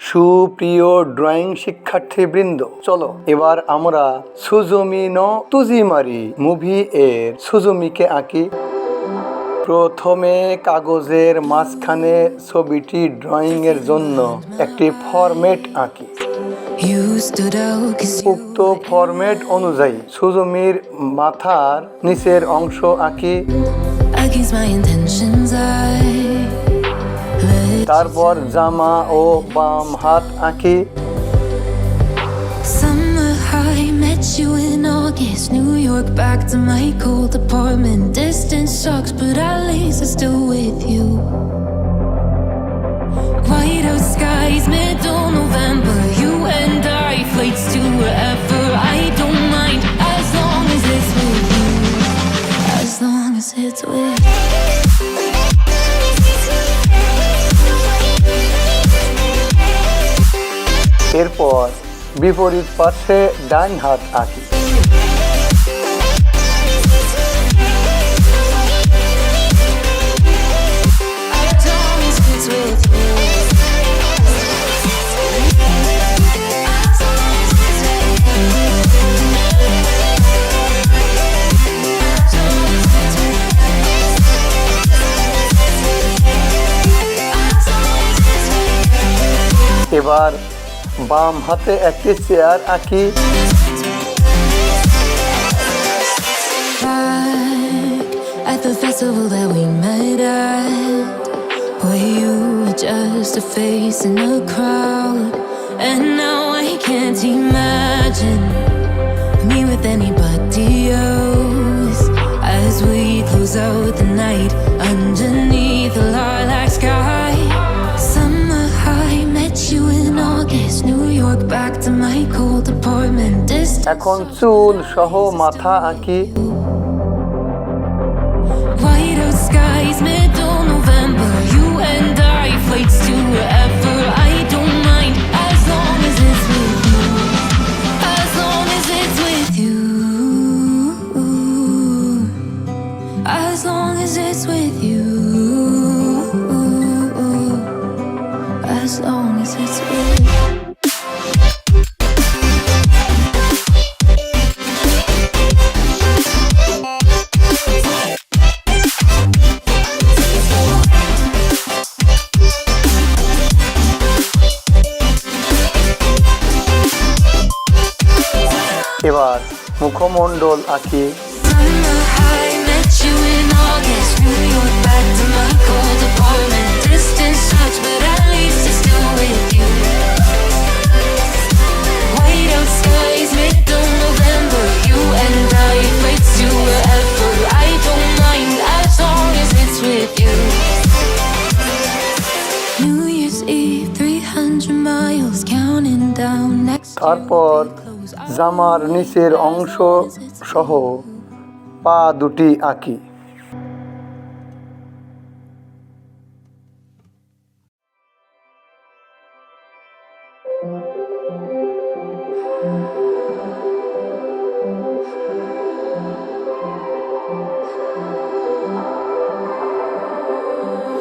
সুপ্রিয় ড্রয়িং শিক্ষার্থীবৃন্দ, চলো এবার আমরা সুজুমি নো তুজিমারি মুভি এর সুজুমিকে আঁকি। প্রথমে কাগজের মাঝখানে ছবিটি ড্রয়িং এর জন্য একটি ফরম্যাট আঁকি। উক্ত ফরম্যাট অনুযায়ী সুজুমির মাথার নিচের অংশ আঁকি। তারপর জামা ও বাম হাত আঁকি। You in August, New York, back to my cold apartment. Distance sucks, but at least I'm still with you. White out skies, middle November. You and I, flights to wherever. I don't mind, as long as it's with you. As long as it's with you. এরপর বিপরীত পাশে ডান হাত আঁকি। এবার বাম হাতে একটি chair আঁকি। At the festival that we met at, where you were just a face in a crowd, and now I can't imagine me with anybody else. As we close out the night underneath the lilac sky, summer high, met you in August, New York, back to my cold apartment. এখন চুল সহ মাথা আঁকি। White out skies, middle November. You and I, flights to wherever. I don't mind, as long as it's with you. As long as it's with you. As long as it's with you. As long as it's with you. এবার মুখমণ্ডল আঁকি। তারপর জামার নিচের অংশ সহ পা দুটি আঁকি।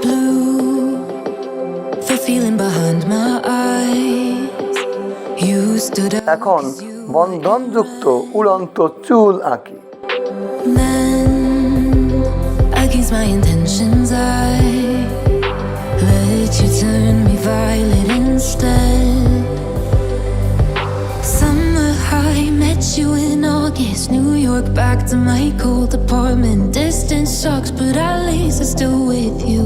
Blue, the feeling behind my eyes. এখন বন্ধনযুক্ত উড়ন্ত চুল আঁকি। Against my intentions, I let you turn me violet instead. Summer high, met you in August, New York, back to my cold apartment. Distance sucks, but at least I'm still with you.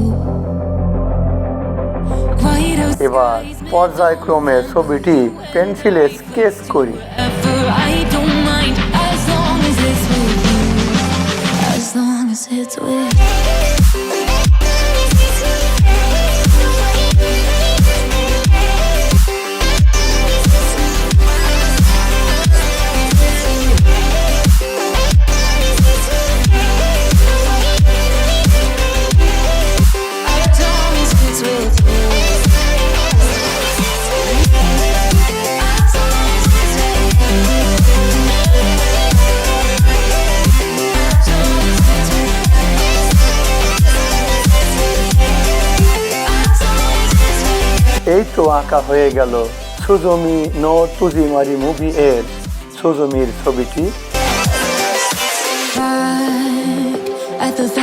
এবার পর্যায়ক্রমে ছবিটি পেন্সিলে sketch করি। I don't mind, as long as it's with you. As long as it's with you. এই তো আঁকা হয়ে গেল সুজুমি no তুজিমারি movie এর সুজুমির ছবিটি। At the